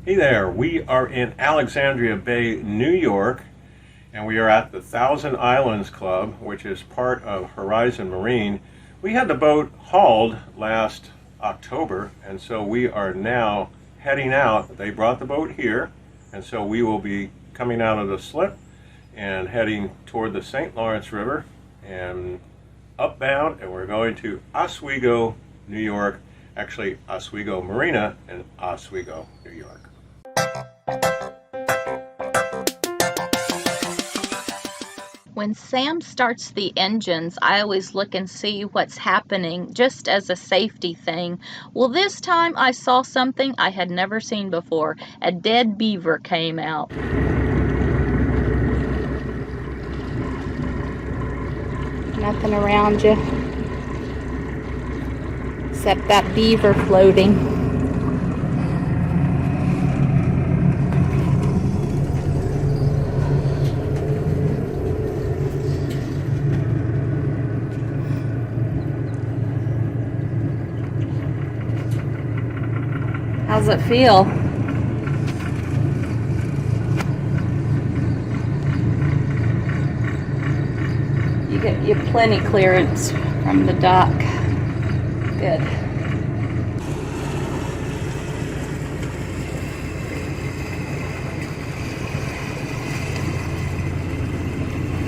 Hey there, we are in Alexandria Bay, New York, and we are at the Thousand Islands Club, which is part of Horizon Marine. We had the boat hauled last October, and so we are now heading out. They brought the boat here, and so we will be coming out of the slip and heading toward the St. Lawrence River and upbound, and we're going to Oswego, New York, actually Oswego Marina in Oswego, New York. When Sam starts the engines, I always look and see what's happening just as a safety thing. Well, this time I saw something I had never seen before. A dead beaver came out. Nothing around you except that beaver floating. How's it feel? You have plenty clearance from the dock. Good.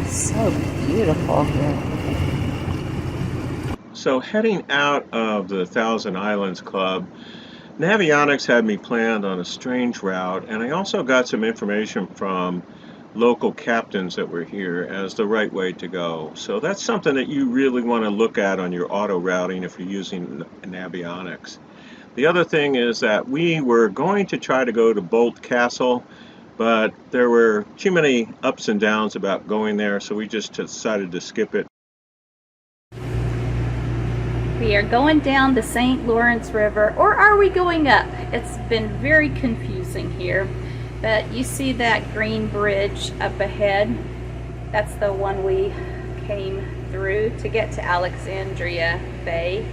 So beautiful here. So heading out of the Thousand Islands Club, Navionics had me planned on a strange route, and I also got some information from local captains that were here as the right way to go. So that's something that you really want to look at on your auto routing if you're using Navionics. The other thing is that we were going to try to go to Bolt Castle, but there were too many ups and downs about going there, so we just decided to skip it. We are going down the St. Lawrence River, or are we going up? It's been very confusing here, but you see that green bridge up ahead? That's the one we came through to get to Alexandria Bay.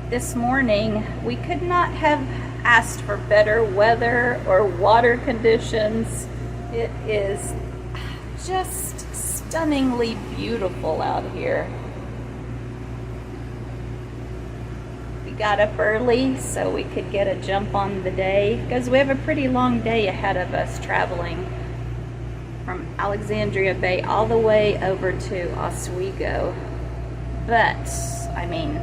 This morning, we could not have asked for better weather or water conditions. It is just stunningly beautiful out here. Got up early so we could get a jump on the day because we have a pretty long day ahead of us traveling from Alexandria Bay all the way over to Oswego. But I mean,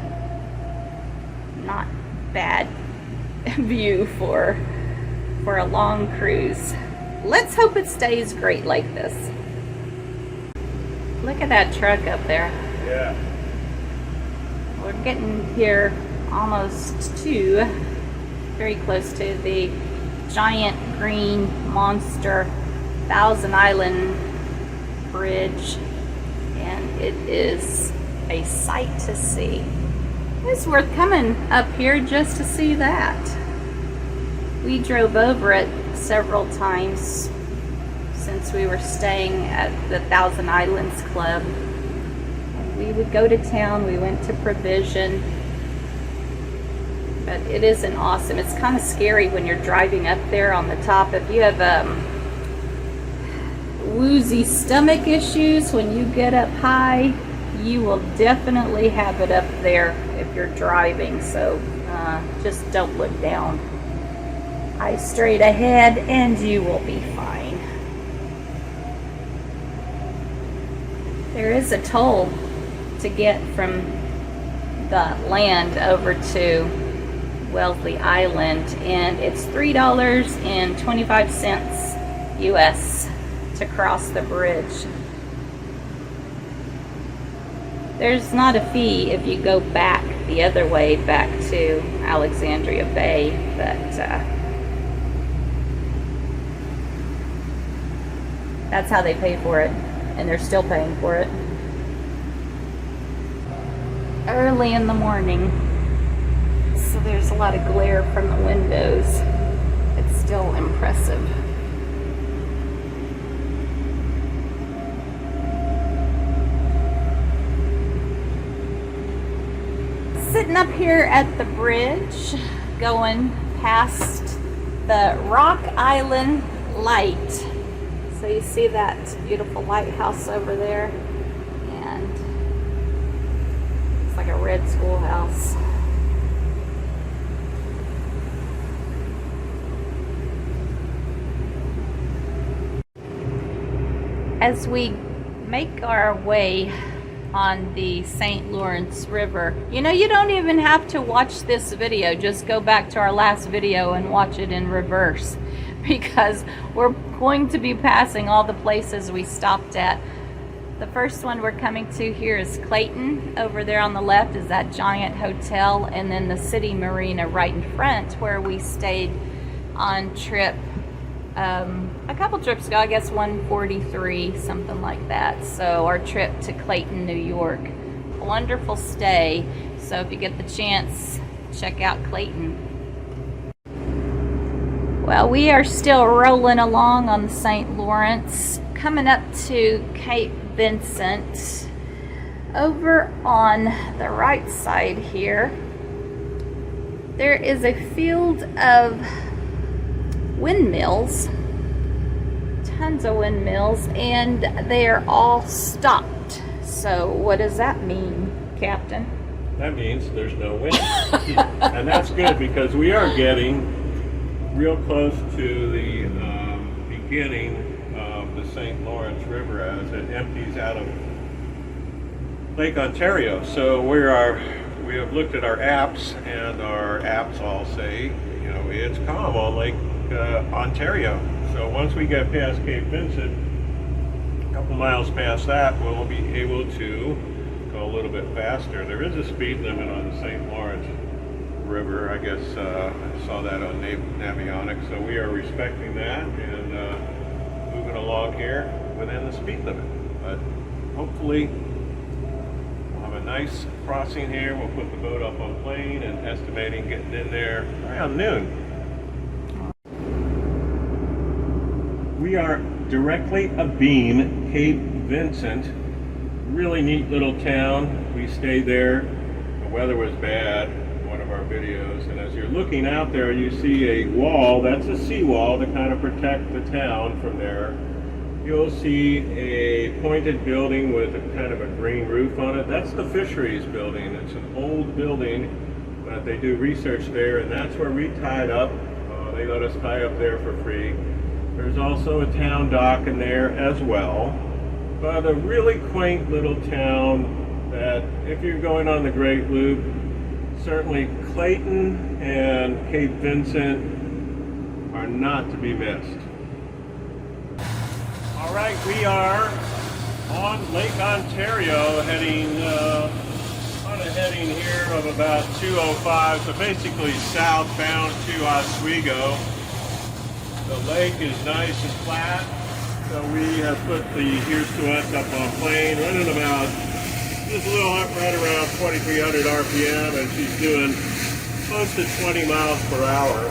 not bad view for a long cruise. Let's hope it stays great like this. Look at that truck up there. Yeah. We're getting here almost to, very close to the giant green monster Thousand Island Bridge, and it is a sight to see. It's worth coming up here just to see that. We drove over it several times since we were staying at the Thousand Islands Club. And we would go to town, we went to Provision. But it is an awesome, it's kind of scary when you're driving up there on the top. If you have woozy stomach issues when you get up high, you will definitely have it up there if you're driving. So just don't look down. Eyes straight ahead and you will be fine. There is a toll to get from the land over to Wellesley Island, and it's $3.25 US to cross the bridge. There's not a fee if you go back the other way back to Alexandria Bay, but that's how they pay for it, and they're still paying for it. Early in the morning, so there's a lot of glare from the windows. It's still impressive. Sitting up here at the bridge, going past the Rock Island Light. So you see that beautiful lighthouse over there, and it's like a red schoolhouse. As we make our way on the St. Lawrence River, you know, you don't even have to watch this video. Just go back to our last video and watch it in reverse, because we're going to be passing all the places we stopped at. The first one we're coming to here is Clayton. Over there on the left is that giant hotel, and then the city marina right in front, where we stayed on trip a couple trips ago, I guess 143, something like that. So our trip to Clayton, New York. A wonderful stay. So if you get the chance, check out Clayton. Well, we are still rolling along on the St. Lawrence, coming up to Cape Vincent. Over on the right side here, there is a field of windmills, tons of windmills, and they are all stopped. So what does that mean, Captain? That means there's no wind. And that's good, because we are getting real close to the beginning of the St. Lawrence River as it empties out of Lake Ontario. So we have looked at our apps, and our apps all say, you know, it's calm on Lake Ontario. So once we get past Cape Vincent, a couple miles past that, we'll be able to go a little bit faster. There is a speed limit on the St. Lawrence River. I guess I saw that on Navionics. So we are respecting that and moving along here within the speed limit. But hopefully we'll have a nice crossing here. We'll put the boat up on plane and estimating getting in there around noon. We are directly abeam Cape Vincent. Really neat little town. We stayed there. The weather was bad in one of our videos, and as you're looking out there, you see a wall. That's a seawall to kind of protect the town from there. You'll see a pointed building with a kind of a green roof on it. That's the fisheries building. It's an old building, but they do research there, and that's where we tied up. They let us tie up there for free. There's also a town dock in there as well, but a really quaint little town that, if you're going on the Great Loop, certainly Clayton and Cape Vincent are not to be missed. All right, we are on Lake Ontario, heading on a heading here of about 205, so basically southbound to Oswego. The lake is nice and flat, so we have put the Here's to Us up on plane, running about just a little right around 2,300 RPM, and she's doing close to 20 miles per hour.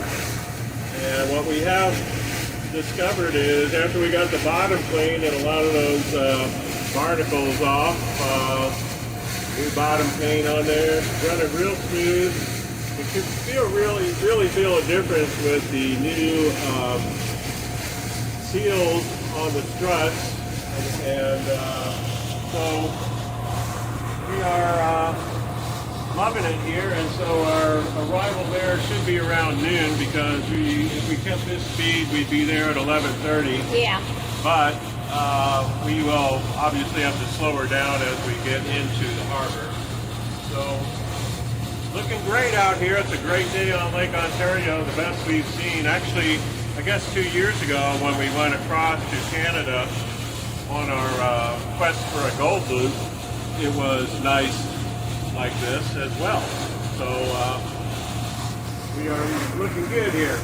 And what we have discovered is, after we got the bottom plane and a lot of those barnacles off, new bottom plane on there, running real smooth. You can really feel a difference with the new seals on the struts, and so we are loving it here. And so our arrival there should be around noon, because if we kept this speed, we'd be there at 11:30. Yeah. But we will obviously have to slow her down as we get into the harbor. So, looking great out here. It's a great day on Lake Ontario, the best we've seen. Actually, I guess 2 years ago when we went across to Canada on our quest for a gold loop, it was nice like this as well. So we are looking good here.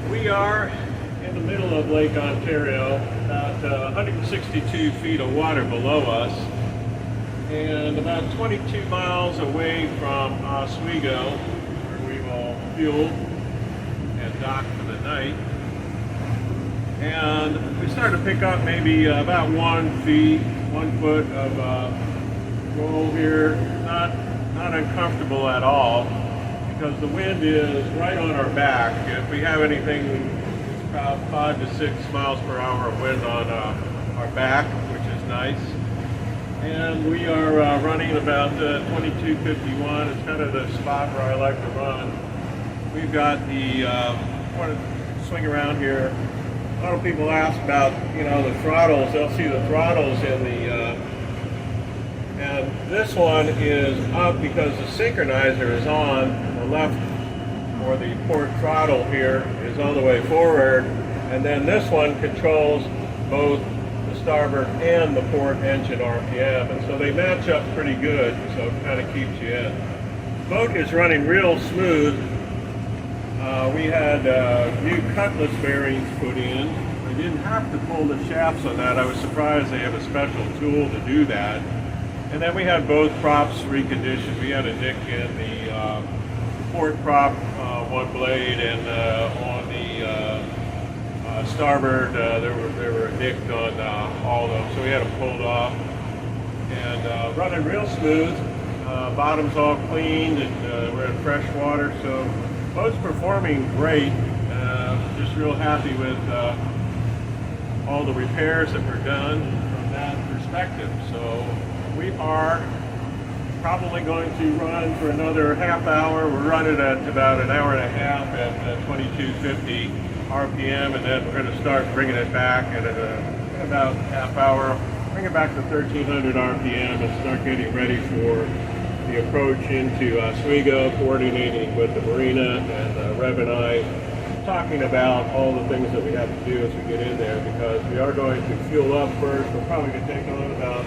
We are in the middle of Lake Ontario, about 162 feet of water below us, and about 22 miles away from Oswego, where we will fuel and dock for the night. And we started to pick up maybe about 1 foot of roll here. Not uncomfortable at all, because the wind is right on our back. If we have anything, it's about 5 to 6 miles per hour of wind on our back, which is nice. And we are running about 2251. It's kind of the spot where I like to run. We've got the, I want to swing around here. A lot of people ask about, the throttles. They'll see the throttles in the, and this one is up because the synchronizer is on. The left, or the port throttle here, is all the way forward. And then this one controls both the starboard and the port engine RPM. And so they match up pretty good, so it kind of keeps you in. The boat is running real smooth. We had new cutlass bearings put in. I didn't have to pull the shafts on that. I was surprised they have a special tool to do that. And then we had both props reconditioned. We had a nick in the port prop, one blade, and on the starboard they were nicked on all of them. So we had them pulled off. And running real smooth. Bottom's all cleaned, and we're in fresh water. So boat's performing great. Just real happy with all the repairs that were done from that perspective. So we are probably going to run for another half hour. We're running at about an hour and a half at 2250 RPM, and then we're going to start bringing it back at about half hour, bring it back to 1300 RPM and start getting ready for the approach into Oswego, coordinating with the marina, and Rev and I talking about all the things that we have to do as we get in there, because we are going to fuel up first. We're probably going to take on about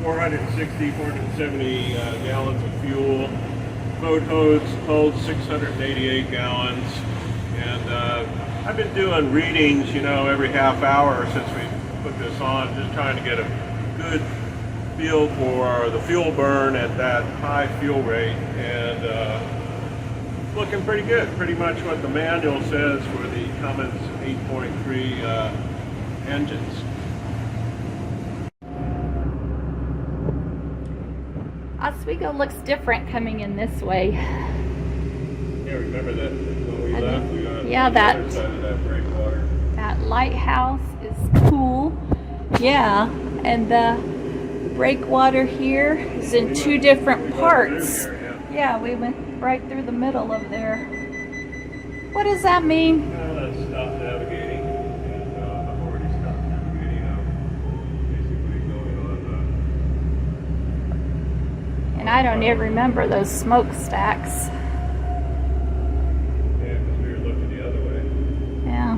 460, 470 gallons of fuel. Boat holds 688 gallons. And I've been doing readings, every half hour since we put this on, just trying to get a good feel for the fuel burn at that high fuel rate, and looking pretty good. Pretty much what the manual says for the Cummins 8.3 engines. Oswego looks different coming in this way. Yeah, remember that when we left, we got yeah, on the other side of that breakwater. That lighthouse is cool. Yeah, and the breakwater here is in two different parts. Yeah, we went right through the middle of there. What does that mean? Let's stop navigating, and I've already stopped navigating. Basically going on. And I don't even remember those smokestacks. Yeah, because we were looking the other way. Yeah.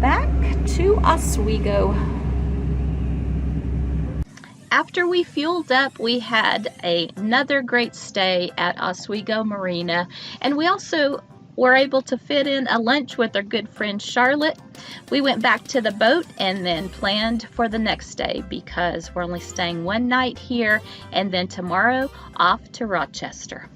Back to Oswego. After we fueled up, we had another great stay at Oswego Marina, and we also were able to fit in a lunch with our good friend Charlotte. We went back to the boat and then planned for the next day, because we're only staying one night here, and then tomorrow off to Rochester.